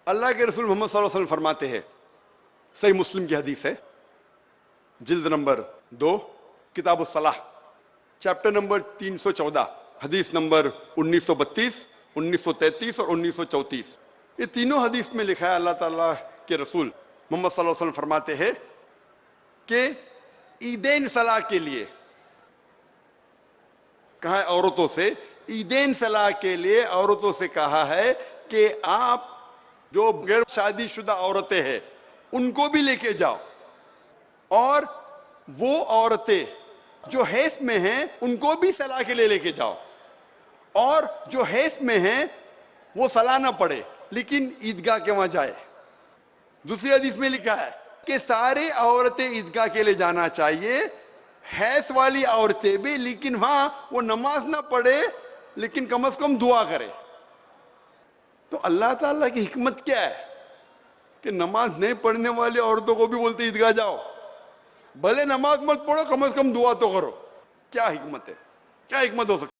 اللہ کے رسول محمد صلی اللہ علیہ وسلم فرماتے ہیں، صحیح مسلم کی حدیث ہے، جلد نمبر 2 کتاب الصلاح، چیپٹر نمبر 314، حدیث نمبر 1932، 1933 اور 1934۔ یہ تینوں حدیث میں لکھا ہے، اللہ تعالیٰ کے رسول محمد صلی اللہ علیہ وسلم فرماتے ہیں کہ عیدین صلاح کے لیے کہا ہے عورتوں سے، عیدین صلاح کے لیے عورتوں سے کہا ہے کہ آپ جو غیر شادی شدہ عورتیں ہیں ان کو بھی لے کے جاؤ، اور وہ عورتیں جو حیض میں ہیں ان کو بھی صلاح کے لیے لے کے جاؤ، اور جو حیض میں ہیں وہ صلاح نہ پڑے لیکن عیدگاہ کے وہاں جائے۔ دوسری حدیث میں لکھا ہے کہ سارے عورتیں عیدگاہ کے لیے جانا چاہیے، حیض والی عورتیں بھی، لیکن وہاں وہ نماز نہ پڑھے لیکن کم از کم دعا کرے۔ تو اللہ تعالیٰ کی حکمت کیا ہے کہ نماز نہیں پڑھنے والی عورتوں کو بھی بولتے عیدگاہ جاؤ، بھلے نماز مت پڑھو کم از کم دعا تو کرو۔ کیا حکمت ہے، کیا حکمت ہو سکتی ہے؟